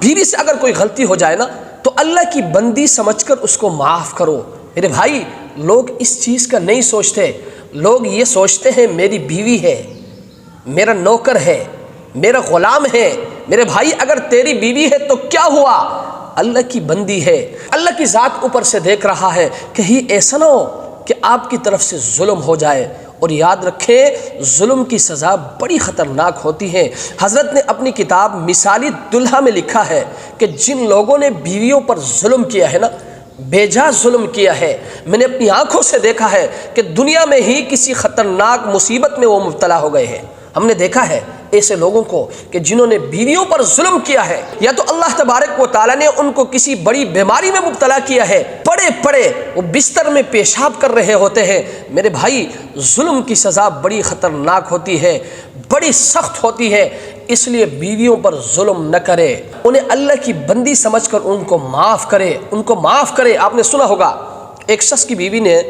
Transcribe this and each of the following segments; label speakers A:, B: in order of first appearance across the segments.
A: بیوی سے اگر کوئی غلطی ہو جائے نا تو اللہ کی بندی سمجھ کر اس کو معاف کرو۔ میرے بھائی، لوگ اس چیز کا نہیں سوچتے، لوگ یہ سوچتے ہیں میری بیوی ہے، میرا نوکر ہے، میرا غلام ہے۔ میرے بھائی، اگر تیری بیوی ہے تو کیا ہوا؟ اللہ کی بندی ہے، اللہ کی ذات اوپر سے دیکھ رہا ہے، کہیں ایسا نہ ہو کہ آپ کی طرف سے ظلم ہو جائے۔ اور یاد رکھیں، ظلم کی سزا بڑی خطرناک ہوتی ہے۔ حضرت نے اپنی کتاب مثالی دلہا میں لکھا ہے کہ جن لوگوں نے بیویوں پر ظلم کیا ہے نا، بے جا ظلم کیا ہے، میں نے اپنی آنکھوں سے دیکھا ہے کہ دنیا میں ہی کسی خطرناک مصیبت میں وہ مبتلا ہو گئے ہیں۔ ہم نے دیکھا ہے ایسے لوگوں کو کہ جنہوں نے بیویوں پر ظلم کیا ہے، یا تو اللہ تبارک و تعالیٰ نے ان کو کسی بڑی بیماری میں مبتلا کیا ہے، پڑے پڑے وہ بستر میں پیشاب کر رہے ہوتے ہیں۔ میرے بھائی، ظلم کی سزا بڑی خطرناک ہوتی ہے، بڑی سخت ہوتی ہے، اس لیے بیویوں پر ظلم نہ کرے، انہیں اللہ کی بندی سمجھ کر ان کو معاف کرے، ان کو معاف کرے۔ آپ نے سنا ہوگا ایک شخص کی بیوی نے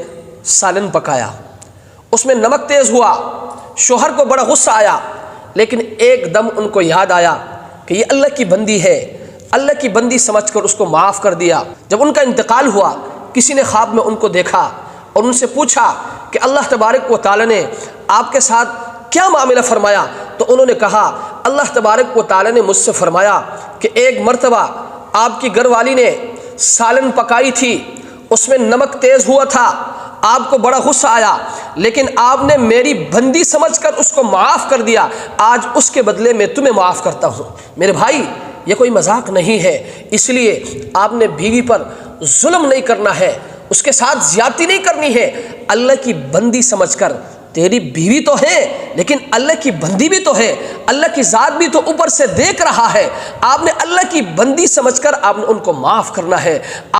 A: سالن پکایا، اس میں نمک تیز ہوا، شوہر کو بڑا غصہ آیا، لیکن ایک دم ان کو یاد آیا کہ یہ اللہ کی بندی ہے، اللہ کی بندی سمجھ کر اس کو معاف کر دیا۔ جب ان کا انتقال ہوا، کسی نے خواب میں ان کو دیکھا اور ان سے پوچھا کہ اللہ تبارک و تعالیٰ نے آپ کے ساتھ کیا معاملہ فرمایا؟ تو انہوں نے کہا اللہ تبارک و تعالیٰ نے مجھ سے فرمایا کہ ایک مرتبہ آپ کی گھر والی نے سالن پکائی تھی، اس میں نمک تیز ہوا تھا، آپ کو بڑا غصہ آیا، لیکن آپ نے میری بندی سمجھ کر اس کو معاف کر دیا، آج اس کے بدلے میں تمہیں معاف کرتا ہوں۔ میرے بھائی، یہ کوئی مذاق نہیں ہے، اس لیے آپ نے بیوی پر ظلم نہیں کرنا ہے، اس کے ساتھ زیادتی نہیں کرنی ہے۔ اللہ کی بندی سمجھ کر، تیری بیوی تو ہے لیکن اللہ کی بندی بھی تو ہے، اللہ کی ذات بھی تو اوپر سے دیکھ رہا ہے، آپ نے اللہ کی بندی سمجھ کر آپ نے ان کو معاف کرنا ہے۔